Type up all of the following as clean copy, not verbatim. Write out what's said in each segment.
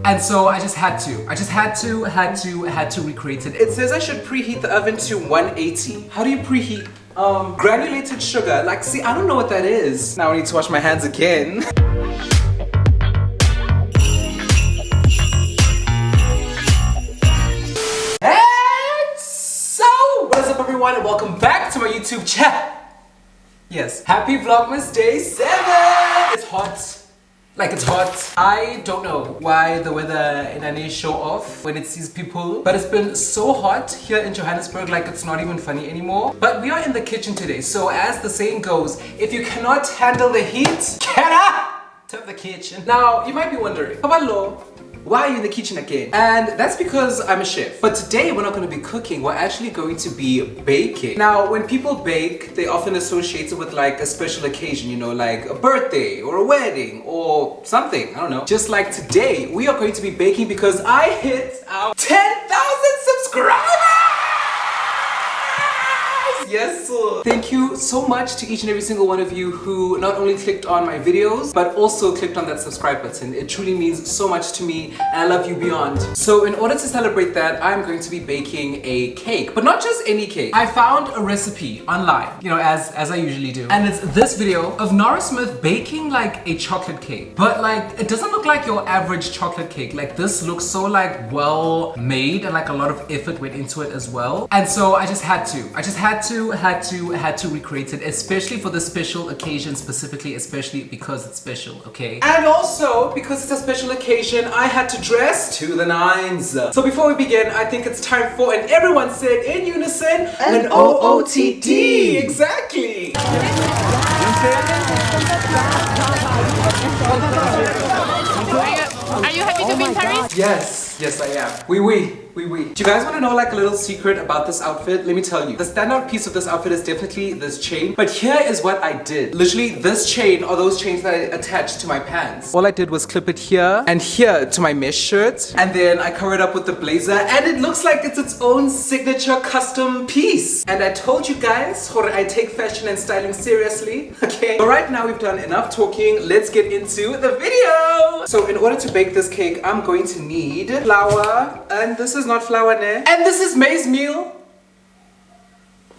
And so I just had to recreate it. It says I should preheat the oven to 180. How do you preheat? Granulated sugar. Like, see, I don't know what that is. Now I need to wash my hands again. And so, what is up everyone and welcome back to my YouTube channel. Yes, happy Vlogmas day 7. It's hot. Like, it's hot. I don't know why the weather in any show off when it sees people, but it's been so hot here in Johannesburg, like it's not even funny anymore. But we are in the kitchen today, so as the saying goes, if you cannot handle the heat, get out of the kitchen. Now, you might be wondering, paballo, why are you in the kitchen again? And that's because I'm a chef. But today we're not going to be cooking, we're actually going to be baking. Now, when people bake, they often associate it with like a special occasion, you know, like a birthday or a wedding or something, I don't know. Just like today, we are going to be baking because I hit our 10,000 subscribers! Yes, sir. Thank you so much to each and every single one of you who not only clicked on my videos, but also clicked on that subscribe button. It truly means so much to me and I love you beyond. So in order to celebrate that, I'm going to be baking a cake, but not just any cake. I found a recipe online, you know, as I usually do. And it's this video of Nora Smith baking like a chocolate cake. But like, it doesn't look like your average chocolate cake. Like this looks so like well made and like a lot of effort went into it as well. And so I just had to recreate it, especially for the special occasion, specifically, especially because it's special, okay? And also, because it's a special occasion, I had to dress to the nines. So before we begin, I think it's time for, and everyone said in unison, an OOTD. Exactly. Are you happy to be in Paris? Yes I am. Oui. Do you guys want to know like a little secret about this outfit? Let me tell you. The standout piece of this outfit is definitely this chain. But here is what I did. Literally this chain are those chains that I attached to my pants. All I did was clip it here and here to my mesh shirt. And then I cover it up with the blazer and it looks like it's its own signature custom piece. And I told you guys, I take fashion and styling seriously. Okay. But right now we've done enough talking. Let's get into the video. So in order to bake this cake, I'm going to need flour. And this is not flour, ne? And this is maize meal.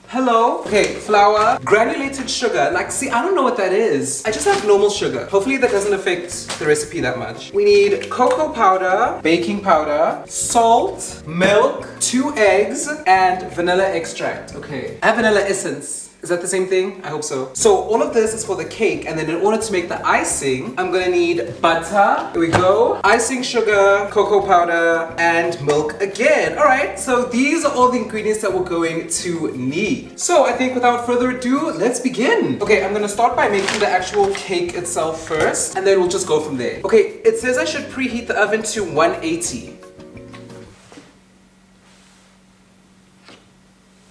Hello. Okay, flour, granulated sugar. Like, see, I don't know what that is. I just have normal sugar. Hopefully that doesn't affect the recipe that much. We need cocoa powder, baking powder, salt, milk, 2 eggs, and vanilla extract. Okay, I have vanilla essence. Is that the same thing? I hope so. So all of this is for the cake, and then in order to make the icing, I'm gonna need butter. Here we go. Icing sugar, cocoa powder, and milk again. All right, so these are all the ingredients that we're going to need. So I think without further ado, let's begin. Okay, I'm gonna start by making the actual cake itself first, and then we'll just go from there. Okay, it says I should preheat the oven to 180.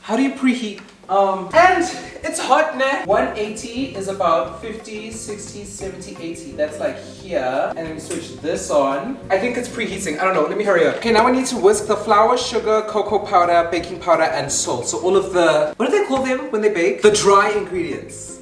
How do you preheat? And it's hot, ne? 180 is about 50, 60, 70, 80. That's like here. And then we switch this on. I think it's preheating. I don't know. Let me hurry up. Okay, now I need to whisk the flour, sugar, cocoa powder, baking powder, and salt. So all of the, what do they call them when they bake? The dry ingredients.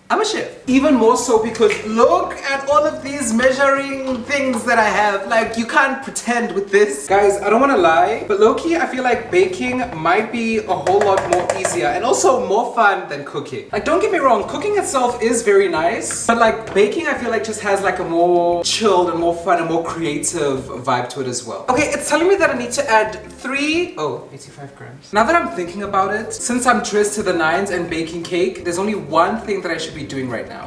I'm a chef. Even more so because look at all of these measuring things that I have. Like, you can't pretend with this. Guys, I don't want to lie, but low-key, I feel like baking might be a whole lot more easier and also more fun than cooking. Like, don't get me wrong, cooking itself is very nice, but like baking, I feel like just has like a more chilled and more fun and more creative vibe to it as well. Okay, it's telling me that I need to add 85 grams. Now that I'm thinking about it, since I'm dressed to the nines and baking cake, there's only one thing that I should be doing right now.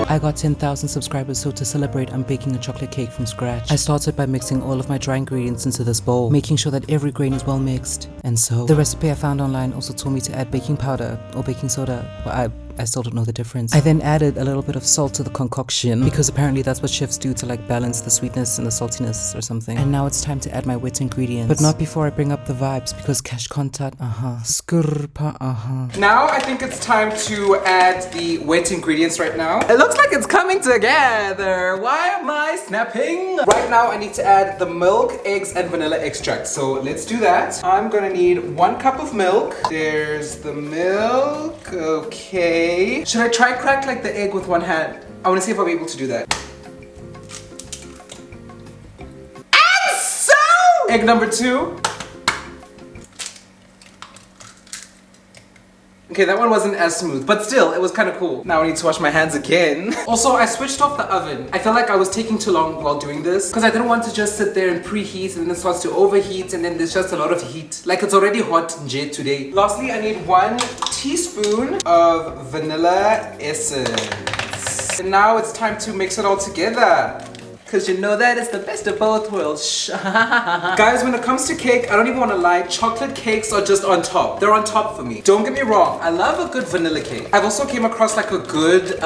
I got 10,000 subscribers, so to celebrate, I'm baking a chocolate cake from scratch. I started by mixing all of my dry ingredients into this bowl, making sure that every grain is well mixed. And so, the recipe I found online also told me to add baking powder or baking soda. Well, I still don't know the difference. I then added a little bit of salt to the concoction because apparently that's what chefs do to like balance the sweetness and the saltiness or something. And now it's time to add my wet ingredients, but not before I bring up the vibes because cash contact, skurpa, Now I think it's time to add the wet ingredients right now. It looks like it's coming together. Why am I snapping? Right now I need to add the milk, eggs, and vanilla extract. So let's do that. I'm gonna need 1 cup of milk. There's the milk, okay. Okay. Should I try crack like the egg with one hand? I want to see if I'll be able to do that. And so! Egg number 2. Okay, that one wasn't as smooth, but still, it was kind of cool. Now I need to wash my hands again. Also, I switched off the oven. I felt like I was taking too long while doing this because I didn't want to just sit there and preheat and then it starts to overheat and then there's just a lot of heat. Like it's already hot today. Lastly, I need 1 teaspoon of vanilla essence. And now it's time to mix it all together. Because you know that it's the best of both worlds. Guys, when it comes to cake, I don't even want to lie, chocolate cakes are just on top. They're on top for me. Don't get me wrong, I love a good vanilla cake. I've also came across like a good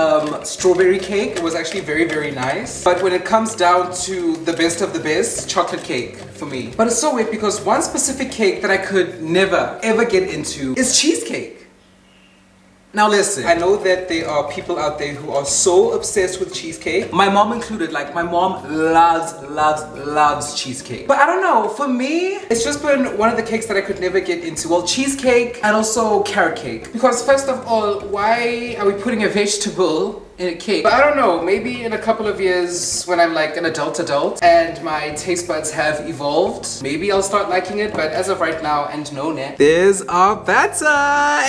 strawberry cake. It was actually very, very nice. But when it comes down to the best of the best, chocolate cake for me. But it's so weird because one specific cake that I could never, ever get into is cheesecake. Now listen, I know that there are people out there who are so obsessed with cheesecake. My mom included, like my mom loves cheesecake. But I don't know, for me, it's just been one of the cakes that I could never get into. Well, cheesecake and also carrot cake. Because first of all, why are we putting a vegetable in a cake? But I don't know, maybe in a couple of years when I'm like an adult and my taste buds have evolved, maybe I'll start liking it. But as of right now, and no net. There's our batter!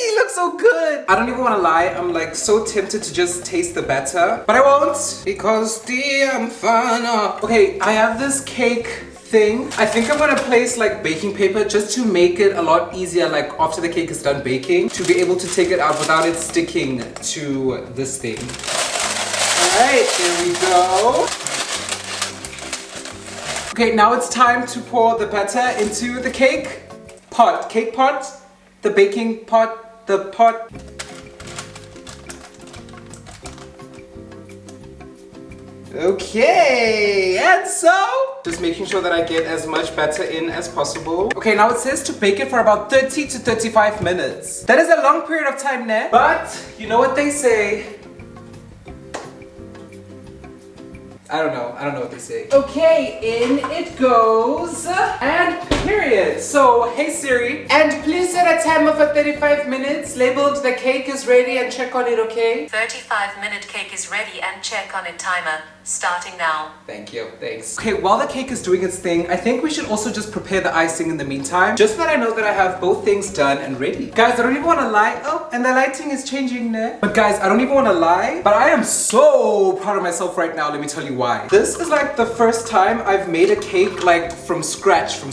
It looks so good. I don't even want to lie, I'm like so tempted to just taste the batter, but I won't because I'm fun. Okay, I have this cake thing. I think I'm gonna place like baking paper just to make it a lot easier, like after the cake is done baking, to be able to take it out without it sticking to this thing. Alright, there we go. Okay, now it's time to pour the batter into the cake pot, the baking pot, the pot. Okay, and so just making sure that I get as much batter in as possible. Okay, now it says to bake it for about 30 to 35 minutes. That is a long period of time, ne? But you know what they say. I don't know what they say. Okay, in it goes. And period. So, hey Siri, and please set a timer for 35 minutes, labeled the cake is ready and check on it, okay? 35-minute cake is ready and check on it timer. Starting now. Thank you, thanks. Okay, while the cake is doing its thing, I think we should also just prepare the icing in the meantime, just so that I know that I have both things done and ready. Guys, I don't even want to lie. Oh, and the lighting is changing there. But guys, I don't even want to lie, but I am so proud of myself right now. Let me tell you why. This is like the first time I've made a cake like from scratch.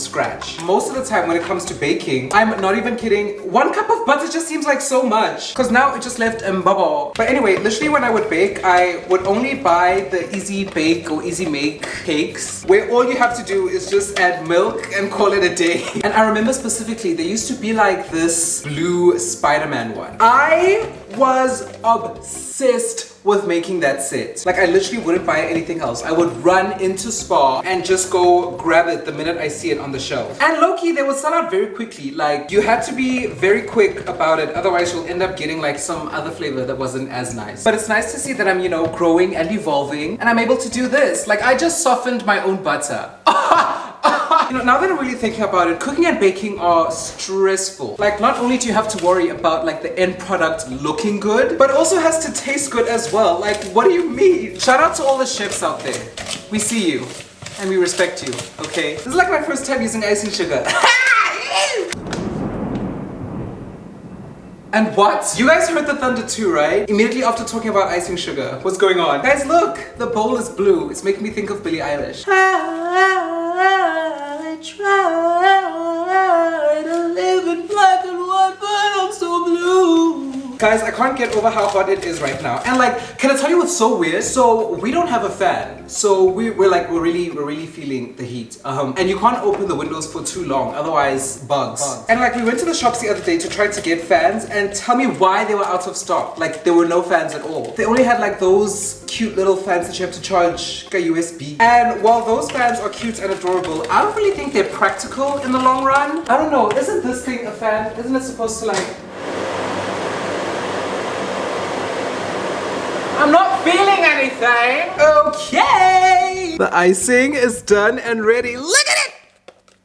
Most of the time when it comes to baking, I'm not even kidding, 1 cup of butter just seems like so much, because now it just left bubble. But anyway, literally when I would bake, I would only buy the easy bake or easy make cakes where all you have to do is just add milk and call it a day. And I remember specifically there used to be like this blue Spider-Man one. I was obsessed with making that set. Like I literally wouldn't buy anything else. I would run into Spar and just go grab it the minute I see it on the shelf. And low-key, they would sell out very quickly. Like you had to be very quick about it, otherwise you'll end up getting like some other flavor that wasn't as nice. But it's nice to see that I'm, you know, growing and evolving and I'm able to do this. Like I just softened my own butter. You know, now that I'm really thinking about it, cooking and baking are stressful. Like not only do you have to worry about like the end product looking good, but it also has to taste good as well. Like what do you mean? Shout out to all the chefs out there. We see you and we respect you, okay? This is like my first time using icing sugar. And what? You guys heard the thunder too, right? Immediately after talking about icing sugar. What's going on? Guys, look! The bowl is blue. It's making me think of Billie Eilish. I try to live in black and white, but I'm so blue. Guys, I can't get over how hot it is right now. And like, can I tell you what's so weird? So we don't have a fan. So we're really feeling the heat. And you can't open the windows for too long, otherwise bugs. And like we went to the shops the other day to try to get fans and tell me why they were out of stock. Like there were no fans at all. They only had like those cute little fans that you have to charge a USB. And while those fans are cute and adorable, I don't really think they're practical in the long run. I don't know, isn't this thing a fan? Isn't it supposed to like... I'm not feeling anything. Okay. The icing is done and ready. Look at it.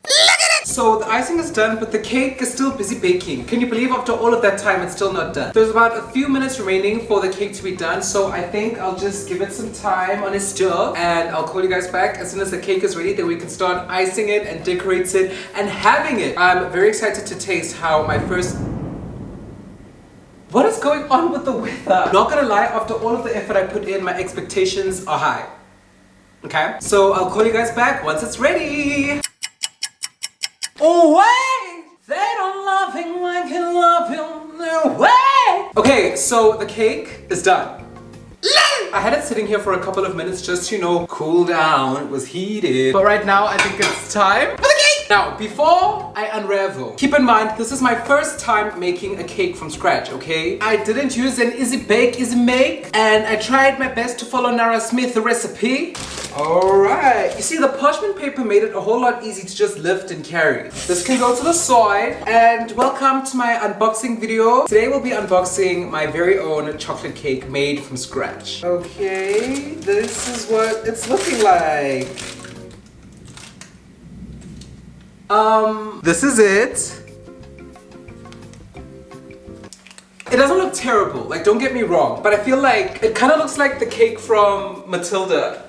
Look at it. So the icing is done, but the cake is still busy baking. Can you believe after all of that time it's still not done? There's about a few minutes remaining for the cake to be done, so I think I'll just give it some time on a stove and I'll call you guys back as soon as the cake is ready, then we can start icing it and decorate it and having it. I'm very excited to taste how my first... What is going on with the weather? Not gonna lie, after all of the effort I put in, my expectations are high. Okay? So I'll call you guys back once it's ready. Oh wait! They don't love him like he love him. No way! Okay, so the cake is done. I had it sitting here for a couple of minutes just to, you know, cool down. It was heated. But right now I think it's time for the cake! Now, before I unravel, keep in mind this is my first time making a cake from scratch, okay? I didn't use an easy bake, easy make, and I tried my best to follow Nara Smith's recipe. Alright, you see the parchment paper made it a whole lot easy to just lift and carry. This can go to the side, and welcome to my unboxing video. Today we'll be unboxing my very own chocolate cake made from scratch. Okay, this is what it's looking like. This is it. It doesn't look terrible, like don't get me wrong, but I feel like it kind of looks like the cake from Matilda.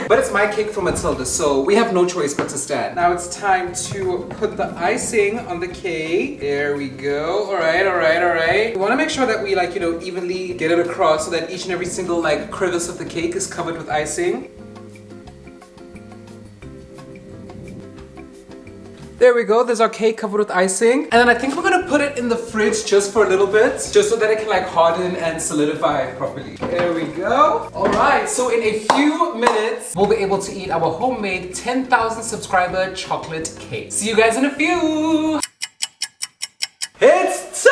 But it's my cake from Matilda, so we have no choice but to stand. Now it's time to put the icing on the cake. There we go. Alright, alright, alright. We want to make sure that we, like, you know, evenly get it across so that each and every single, like, crevice of the cake is covered with icing. There we go, there's our cake covered with icing. And then I think we're gonna put it in the fridge just for a little bit, just so that it can like harden and solidify properly. There we go. Alright, so in a few minutes, we'll be able to eat our homemade 10,000 subscriber chocolate cake. See you guys in a few! It's time!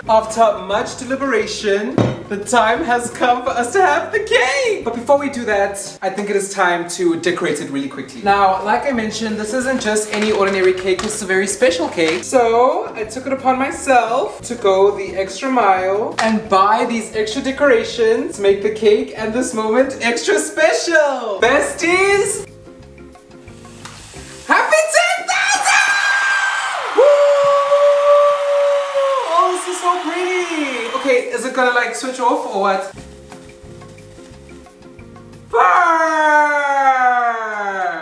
After much deliberation, the time has come for us to have the cake! But before we do that, I think it is time to decorate it really quickly. Now, like I mentioned, this isn't just any ordinary cake, this is a very special cake. So, I took it upon myself to go the extra mile and buy these extra decorations to make the cake and this moment extra special! Besties! Happy 10,000! Woo! Oh, this is so pretty! Okay, is it gonna like switch off or what?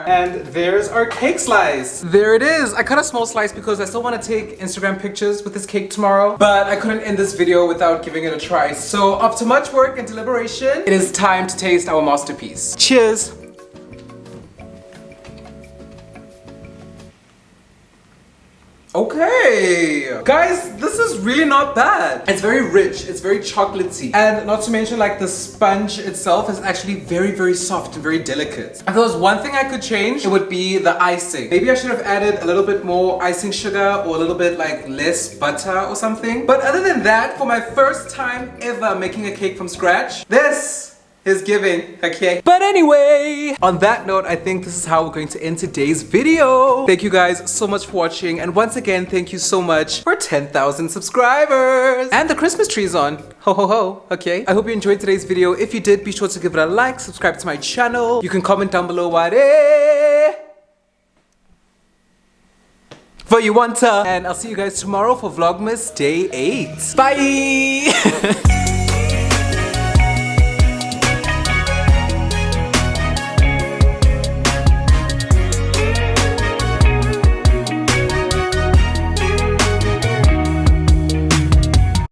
And there's our cake slice. There it is. I cut a small slice because I still want to take Instagram pictures with this cake tomorrow, but I couldn't end this video without giving it a try. So after much work and deliberation, it is time to taste our masterpiece. Cheers. Okay, guys, this is really not bad. It's very rich, it's very chocolatey, and not to mention like the sponge itself is actually very, very soft and very delicate. If there was one thing I could change, it would be the icing. Maybe I should have added a little bit more icing sugar or a little bit like less butter or something. But other than that, for my first time ever making a cake from scratch, this is giving, okay? But anyway, on that note, I think this is how we're going to end today's video. Thank you guys so much for watching, and once again, thank you so much for 10,000 subscribers. And the Christmas tree's on. Ho ho ho, okay? I hope you enjoyed today's video. If you did, be sure to give it a like, subscribe to my channel. You can comment down below what you want to. And I'll see you guys tomorrow for Vlogmas Day 8. Bye!